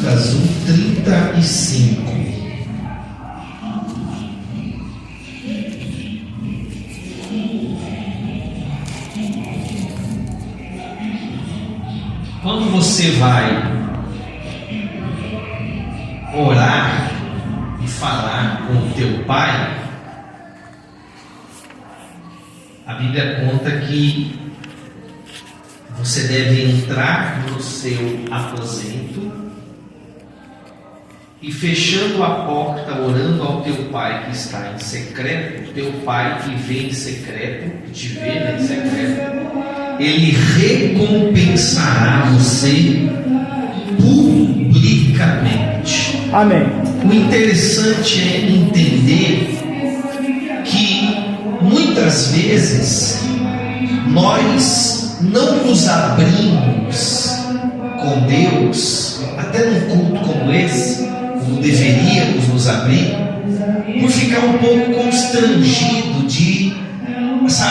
Lucas 1:35. Quando você vai orar e falar com o teu pai, a Bíblia conta que você deve entrar no seu aposento e, fechando a porta, orando ao teu pai que está em secreto, teu pai que vê em secreto, que te vê em secreto, ele recompensará você publicamente. Amém. O interessante é entender que muitas vezes nós não nos abrimos com Deus, até num culto como esse, como deveríamos nos abrir, por ficar um pouco constrangido de nos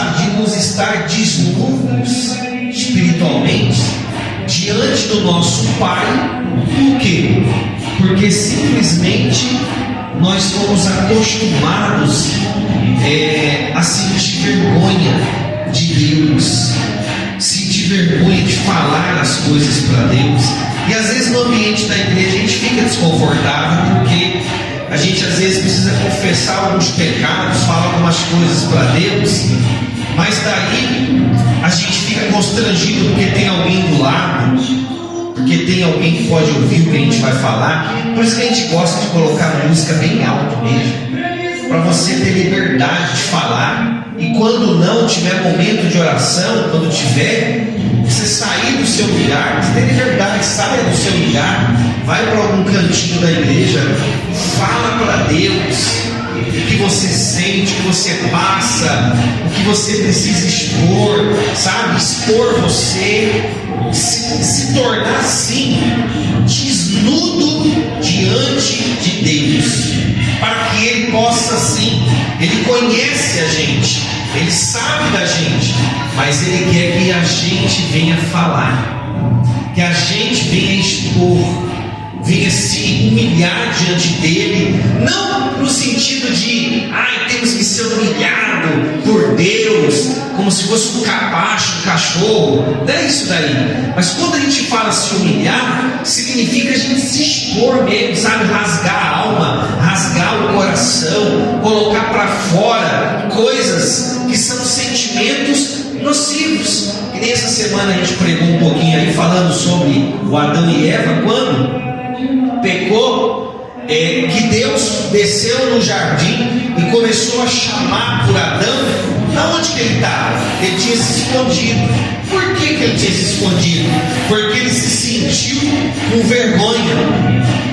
estar desnudos espiritualmente diante do nosso Pai. Por quê? Porque simplesmente nós fomos acostumados a sentir vergonha de Deus, sentir vergonha de falar as coisas para Deus. E às vezes no ambiente da igreja a gente fica desconfortável, porque a gente às vezes precisa confessar alguns pecados, falar algumas coisas para Deus, mas daí a gente fica constrangido porque tem alguém do lado, porque tem alguém que pode ouvir o que a gente vai falar. Por isso que a gente gosta de colocar música bem alto mesmo, para você ter liberdade de falar. E quando não tiver momento de oração, quando tiver, você sair do seu lugar, você tem liberdade, saia do seu lugar, vai para algum cantinho da igreja, fala para Deus o que você sente, o que você passa, o que você precisa expor, expor você, se tornar assim, desnudo diante de Deus, para que Ele possa assim, Ele conhece a gente, Ele sabe da gente, mas Ele quer que a gente venha falar, que a gente venha expor, venha se humilhar diante dele, não no sentido de temos que ser humilhado por Deus, como se fosse um capacho, um cachorro, não é isso daí. Mas quando a gente fala se humilhar, significa a gente se expor mesmo, rasgar a alma, rasgar o coração, colocar para fora coisas que são sentimentos nocivos. E nessa semana a gente pregou um pouquinho aí falando sobre o Adão e Eva, quando pecou, que Deus desceu no jardim e começou a chamar por Adão. Aonde que ele estava? Ele tinha se escondido. Por que ele tinha se escondido? Porque ele se sentiu com vergonha.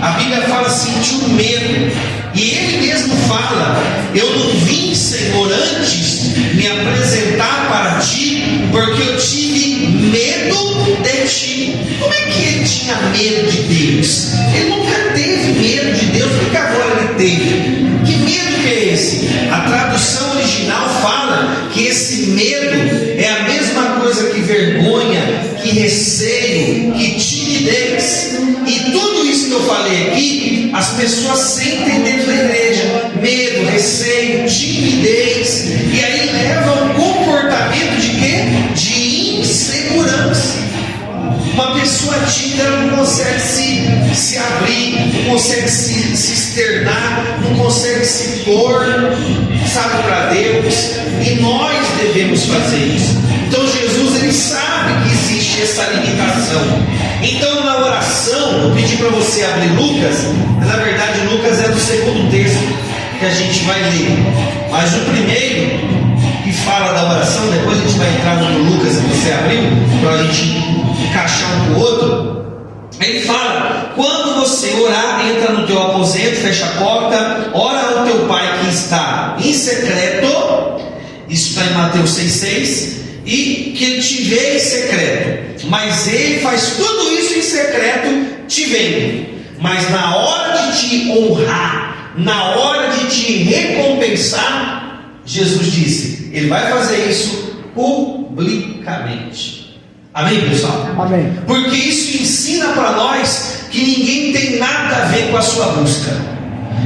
A Bíblia fala, sentiu medo. E ele mesmo fala: eu não vim, Senhor, antes me apresentar para ti, porque eu tive medo de ti. Como é que ele tinha medo de Deus? Ele nunca teve medo de Deus, porque agora ele teve. Que medo que é esse? A tradução original fala que esse medo é a mesma coisa que vergonha, que receio, que timidez. E tudo isso que eu falei aqui, as pessoas sentem dentro da igreja: medo, receio, timidez, e aí leva a um comportamento de quê? De insegurança. Uma pessoa tímida, ela não consegue se abrir, não consegue se externar, não consegue se pôr, para Deus. E nós devemos fazer isso. Então Jesus, ele sabe que existe essa limitação. Então na oração, eu pedi para você abrir Lucas, mas na verdade Lucas é do segundo texto que a gente vai ler. Mas o primeiro, que fala da oração, depois a gente vai entrar no Lucas que você abriu, para a gente encaixar um com o outro. Ele fala: quando você orar, entra no teu aposento, fecha a porta, ora ao teu pai que está em secreto. Isso está em Mateus 6,6. E que ele te vê em secreto, mas ele faz tudo isso em secreto, te vendo. Mas na hora de te honrar, na hora de te recompensar, Jesus disse, ele vai fazer isso publicamente. Amém, pessoal? Amém. Porque isso ensina para nós que ninguém tem nada a ver com a sua busca.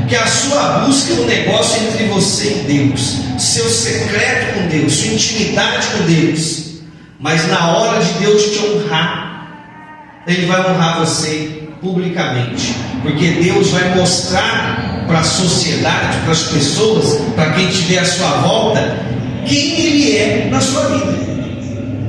Que a sua busca é um negócio entre você e Deus, seu secreto com Deus, sua intimidade com Deus. Mas na hora de Deus te honrar, Ele vai honrar você publicamente, porque Deus vai mostrar para a sociedade, para as pessoas, para quem estiver à sua volta, quem Ele é na sua vida.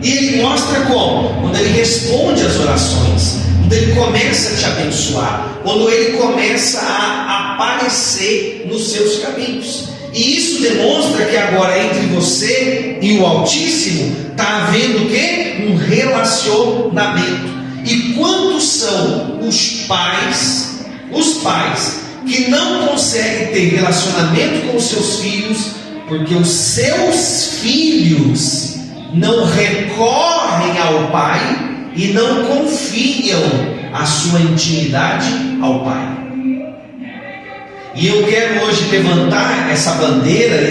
E Ele mostra como? Quando Ele responde às orações, quando Ele começa a te abençoar, quando Ele começa a aparecer nos seus caminhos. E isso demonstra que agora entre você e o Altíssimo está havendo o quê? Um relacionamento. E quantos são os pais que não conseguem ter relacionamento com os seus filhos, porque os seus filhos não recorrem ao Pai e não confiam a sua intimidade ao Pai. E eu quero hoje levantar essa bandeira,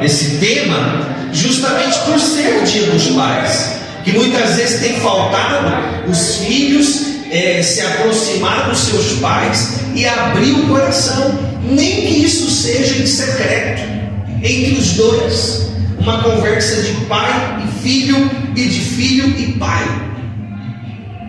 esse tema, justamente por ser o Dia dos Pais, que muitas vezes tem faltado os filhos se aproximar dos seus pais e abrir o coração, nem que isso seja em secreto, entre os dois, uma conversa de pai e filho, e de filho e pai,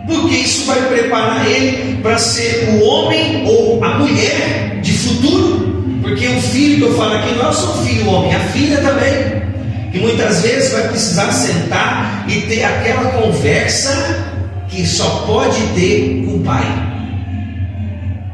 porque isso vai preparar ele para ser o homem ou a mulher de futuro. Porque o filho que eu falo aqui não é só o filho homem, a filha também, que muitas vezes vai precisar sentar e ter aquela conversa que só pode ter com o pai.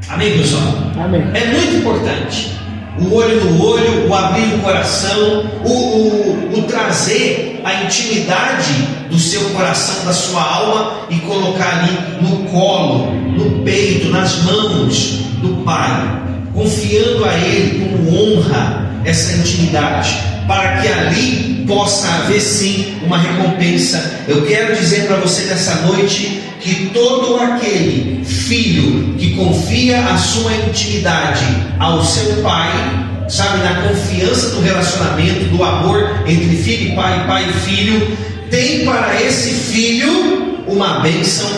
Amém, pessoal? Amém. É muito importante o olho no olho, o abrir o coração, o trazer a intimidade do seu coração, da sua alma, e colocar ali no colo, no peito, nas mãos do Pai, confiando a Ele como honra essa intimidade, para que ali possa haver sim uma recompensa. Eu quero dizer para você nessa noite que todo aquele filho que confia a sua intimidade ao seu pai, sabe, na confiança do relacionamento, do amor entre filho e pai e filho, tem para esse filho uma bênção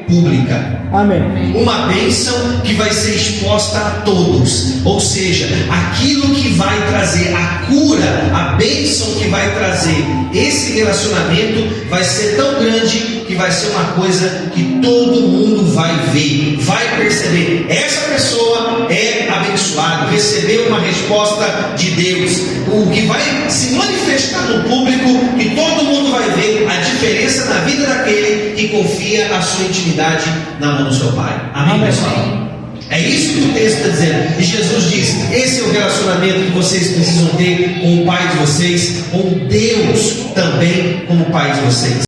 pública. Amém. Uma bênção que vai ser exposta a todos. Ou seja, aquilo que vai trazer a cura, a bênção que vai trazer esse relacionamento vai ser tão grande que vai ser uma coisa que todo mundo vai ver, vai perceber. Essa pessoa é abençoada, recebeu uma resposta de Deus, o que vai se manifestar no público, que todo mundo vai ver a diferença na vida daquele que confia a sua intimidade na mão do seu Pai. Amém, pessoal? É isso que o texto está dizendo. E Jesus diz: esse é o relacionamento que vocês precisam ter com o Pai de vocês, com Deus também como Pai de vocês.